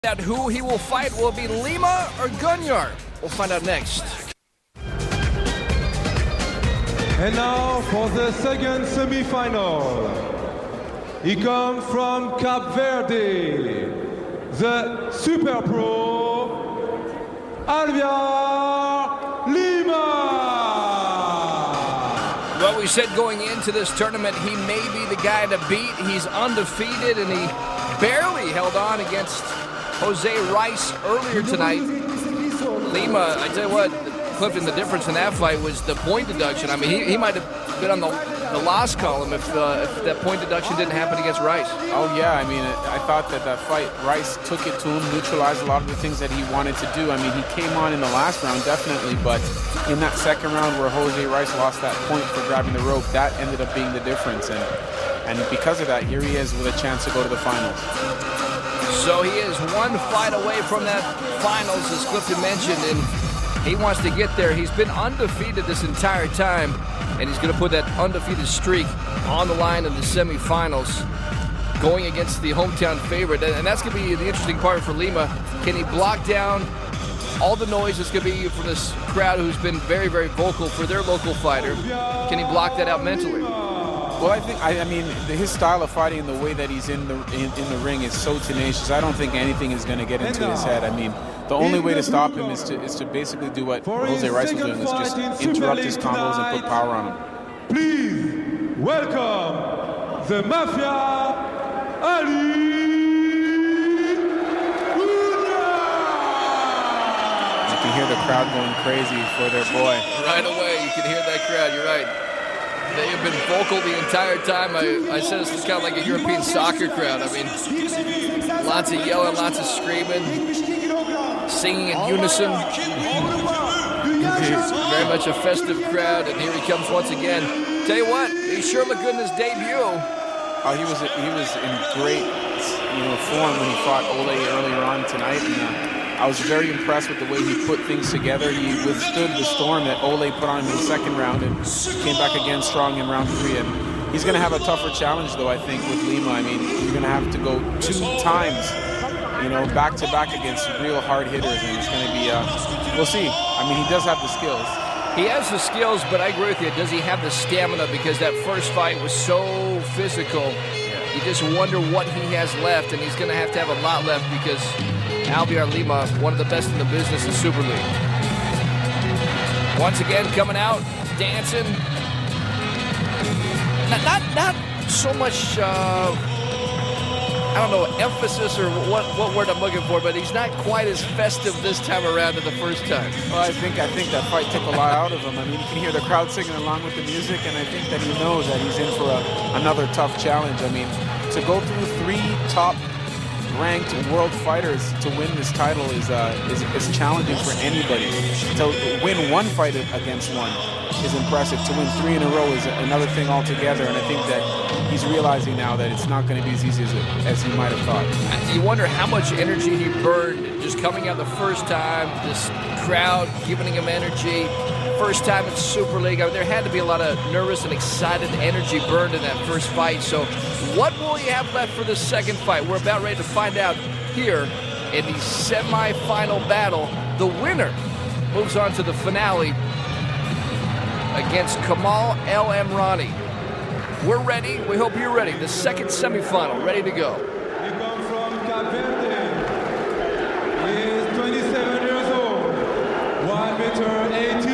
Out who he will fight. Will it be Lima or Gunyar? We'll find out next. And now for the second semi-final. He comes from Cape Verde, the Super Pro, Alviar Lima. Well, we said going into this tournament, he may be the guy to beat. He's undefeated, and he barely held on against Jose Rice earlier tonight. Lima, I tell you what, Clifton, the difference in that fight was the point deduction. I mean, he might have been on the loss column if that point deduction didn't happen against Rice. Oh, yeah. I mean, I thought that fight, Rice took it to him, neutralized a lot of the things that he wanted to do. I mean, he came on in the last round, definitely, but in that second round where Jose Rice lost that point for grabbing the rope, that ended up being the difference. And because of that, here he is with a chance to go to the finals. So he is one fight away from that finals, as Clifton mentioned, and he wants to get there. He's been undefeated this entire time, and he's going to put that undefeated streak on the line in the semifinals, going against the hometown favorite. And that's going to be the interesting part for Lima. Can he block down all the noise that's going to be from this crowd who's been very, very vocal for their local fighter? Can he block that out mentally? Well, I mean, his style of fighting and the way that he's in the ring is so tenacious. I don't think anything is going to get into his head. I mean, the only way to stop him is to basically do what Jose Rice was doing, is just interrupt his combos and put power on him. Please welcome the Mafia, Ali. You can hear the crowd going crazy for their boy. Right away, you can hear that crowd. You're right. They have been vocal the entire time. I said it's kind of like a European soccer crowd. I mean, lots of yelling, lots of screaming, singing in unison. Very much a festive crowd, and here he comes once again. Tell you what, he sure looked good in his debut. Oh, he was in great, form when he fought Ole earlier on tonight. And, I was very impressed with the way he put things together. He withstood the storm that Ole put on him in the second round and came back again strong in round 3. And he's going to have a tougher challenge, though, I think, with Lima. I mean, he's going to have to go 2 times, back-to-back against real hard hitters. And it's going to be, we'll see. I mean, he does have the skills. He has the skills, but I agree with you. Does he have the stamina? Because that first fight was so physical. You just wonder what he has left, and he's going to have a lot left because Alviar Lima, one of the best in the business in Super League. Once again, coming out, dancing. Not so much, emphasis or what word I'm looking for, but he's not quite as festive this time around as the first time. Well, I think that fight took a lot out of him. I mean, you can hear the crowd singing along with the music, and I think that he knows that he's in for another tough challenge. I mean, to go through 3 top-ranked world fighters to win this title is challenging for anybody. To win 1 fight against one is impressive. To win 3 in a row is another thing altogether, and I think that he's realizing now that it's not going to be as easy as he might have thought. You wonder how much energy he burned just coming out the first time, this crowd giving him energy. First time in Super League. I mean, there had to be a lot of nervous and excited energy burned in that first fight. So what will he have left for the second fight? We're about ready to find out here in the semi-final battle. The winner moves on to the finale against Kamal El Amrani. We're ready. We hope you're ready. The second semifinal, ready to go. He comes from Cape Verde. He is 27 years old, 1m80.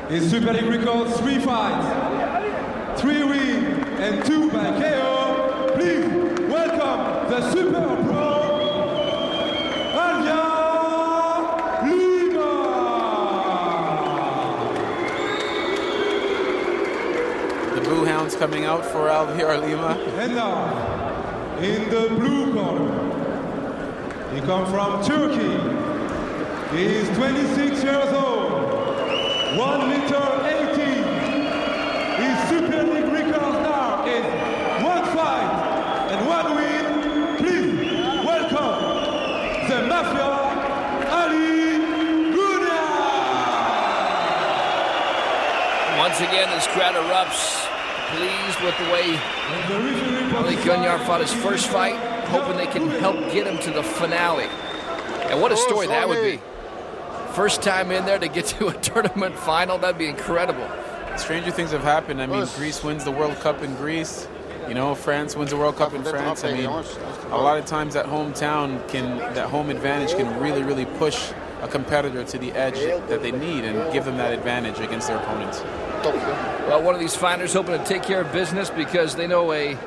His Super League record 3 fights, 3 wins and 2 by KO. Please welcome the Super Pro, Alviar Lima. The Boo Hounds coming out for Alviar Lima. And now, in the blue corner, he comes from Turkey. He is 26 years old, 1m80. His Super League record now is 1 fight and 1 win. Please welcome the Mafia, Ali Gunyar. Once again, this crowd erupts, pleased with the way Gunyar fought his first fight. hoping they can help get him to the finale. And what a story that would be. First time in there to get to a tournament final, that'd be incredible. Stranger things have happened. I mean, Greece wins the World Cup in Greece. You know, France wins the World Cup in France. I mean, a lot of times that home advantage can really, really push a competitor to the edge that they need and give them that advantage against their opponents. Well, one of these fighters hoping to take care of business because they know a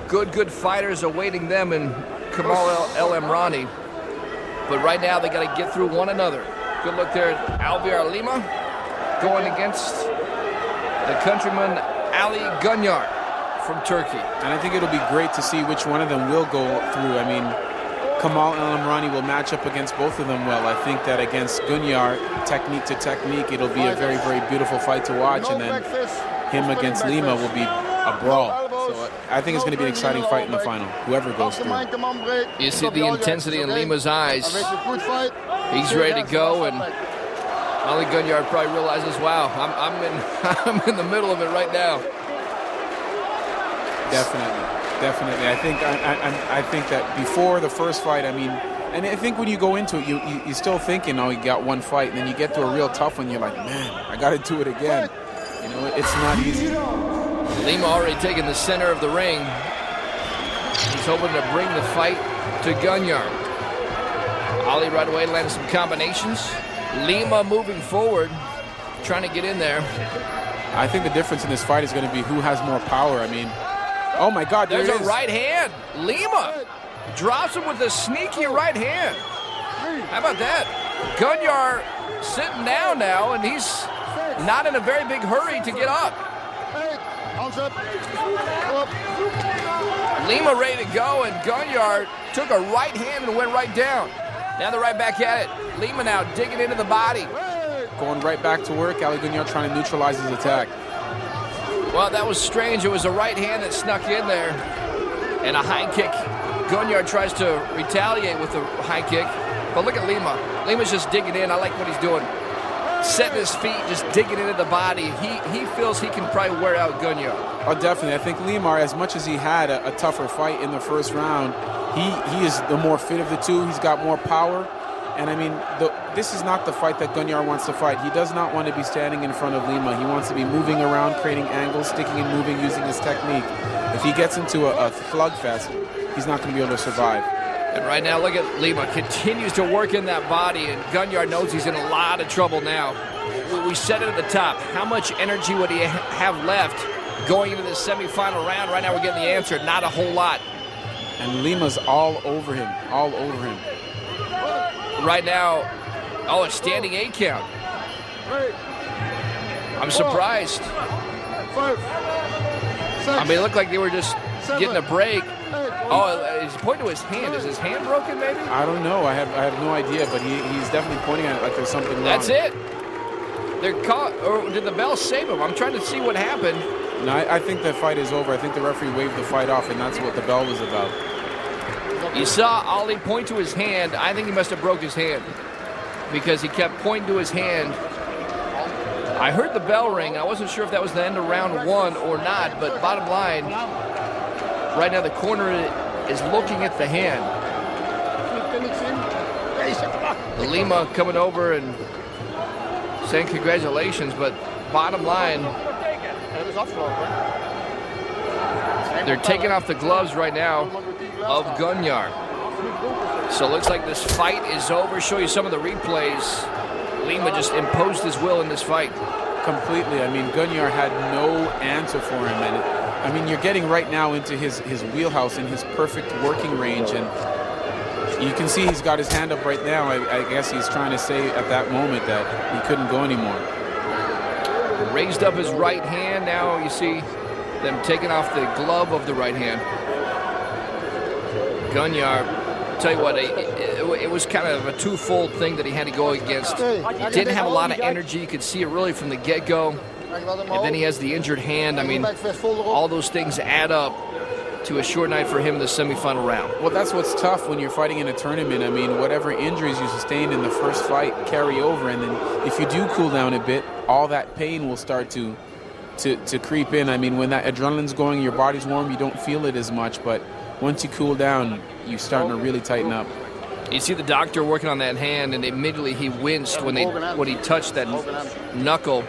good fighter is awaiting them in Kamal El Emrani. But right now they got to get through one another. Good look there at Alviar Lima going against the countryman Ali Gunyar from Turkey. And I think it'll be great to see which one of them will go through. I mean, Kamal El Emrani will match up against both of them well. I think that against Gunyar, technique to technique, it'll be a very, very beautiful fight to watch. And then him against Lima will be a brawl. So I think it's going to be an exciting fight in the final, whoever goes through. You see the intensity in Lima's eyes. He's ready to go, and Ali Gunyar probably realizes, wow, I'm in the middle of it right now. Definitely. I think that before the first fight, I mean, and I think when you go into it, you're still thinking, oh, you got one fight, and then you get to a real tough one, you're like, man, I got to do it again. You know, it's not easy. Lima already taking the center of the ring. He's hoping to bring the fight to Gunyar. Ali right away landing some combinations. Lima moving forward, trying to get in there. I think the difference in this fight is going to be who has more power. I mean, oh my God, there's a right hand. Lima drops him with a sneaky right hand. How about that? Gunyar sitting down now, and he's not in a very big hurry to get up. Lima ready to go, and Gunyar took a right hand and went right down. Now they're right back at it. Lima now digging into the body. Going right back to work. Ali Gunyar trying to neutralize his attack. Well, that was strange. It was a right hand that snuck in there, and a high kick. Gunyar tries to retaliate with a high kick, but look at Lima. Lima's just digging in. I like what he's doing. Setting his feet, just digging into the body. He feels he can probably wear out Gunyar. Oh, definitely. I think Lima, as much as he had a tougher fight in the first round, he is the more fit of the two. He's got more power. And, I mean, this is not the fight that Gunyar wants to fight. He does not want to be standing in front of Lima. He wants to be moving around, creating angles, sticking and moving, using his technique. If he gets into a slugfest, he's not going to be able to survive. And right now, look at Lima. Continues to work in that body, and Gunyar knows he's in a lot of trouble now. We said it at the top. How much energy would he have left going into this semifinal round? Right now, we're getting the answer. Not a whole lot. And Lima's all over him, Right now, oh, a standing 8 count. I'm surprised. I mean, it looked like they were just getting a break. Oh, he's pointing to his hand. Is his hand broken, maybe? I don't know. I have no idea, but he's definitely pointing at it like there's something wrong. That's it. They're caught, or did the bell save him? I'm trying to see what happened. No, I think the fight is over. I think the referee waved the fight off, and that's what the bell was about. You saw Ali point to his hand. I think he must have broke his hand because he kept pointing to his hand. I heard the bell ring. I wasn't sure if that was the end of round 1 or not, but bottom line, right now the corner is looking at the hand. Lima coming over and saying congratulations, but bottom line, they're taking off the gloves right now of Gunyar. So it looks like this fight is over. Show you some of the replays. Lima just imposed his will in this fight. Completely. I mean, Gunyar had no answer for him. And I mean, you're getting right now into his wheelhouse and his perfect working range. And you can see he's got his hand up right now. I guess he's trying to say at that moment that he couldn't go anymore. Raised up his right hand. Now you see them taking off the glove of the right hand. Gunyar, tell you what, it was kind of a twofold thing that he had to go against. He didn't have a lot of energy. You could see it really from the get-go. And then he has the injured hand. I mean, all those things add up to a short night for him in the semifinal round. Well, that's what's tough when you're fighting in a tournament. I mean, whatever injuries you sustained in the first fight carry over. And then if you do cool down a bit, all that pain will start to creep in. I mean, when that adrenaline's going, your body's warm, you don't feel it as much. But once you cool down, you're starting to really tighten up. You see the doctor working on that hand, and immediately he winced when he touched that knuckle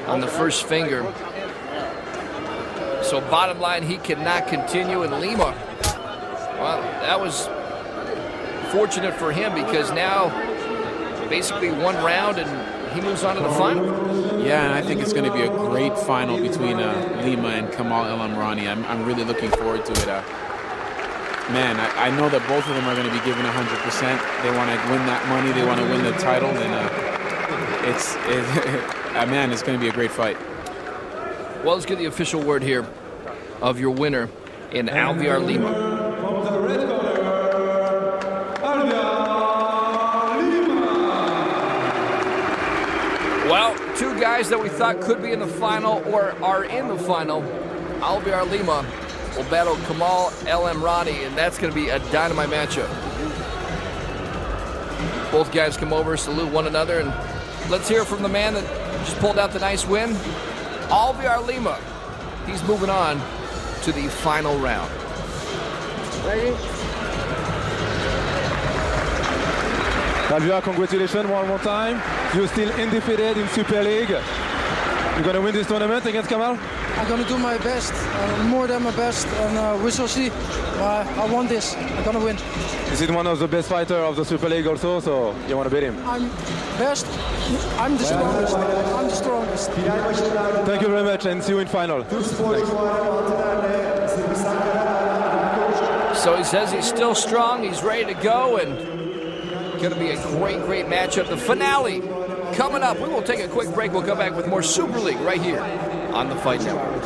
on the first finger. So bottom line, he cannot continue. And Lima, well, that was fortunate for him because now basically one round and he moves on to the final. Yeah, and I think it's going to be a great final between Lima and Kamal El Amrani. I'm really looking forward to it. Man, I know that both of them are going to be given 100%. They want to win that money. They want to win the title. And man, it's going to be a great fight. Well, let's get the official word here of your winner in Alviar Lima. From the red corner, Alviar Lima. Well, two guys that we thought could be in the final or are in the final. Alviar Lima will battle Kamal El Amrani, and that's going to be a dynamite matchup. Both guys come over, salute one another, and let's hear from the man that just pulled out the nice win, Alviar Lima. He's moving on to the final round. Ready? Alviar, congratulations one more time. You're still undefeated in Super League. You're going to win this tournament against Kamal? I'm gonna do my best, more than my best, and we shall see. I want this. I'm gonna win. Is it one of the best fighters of the Super League also, so you want to beat him? I'm best. I'm the strongest. I'm the strongest. Thank you very much and see you in final. So he says he's still strong, he's ready to go, and going to be a great matchup. The finale coming up. We will take a quick break. We'll come back with more Super League right here on the Fight Network.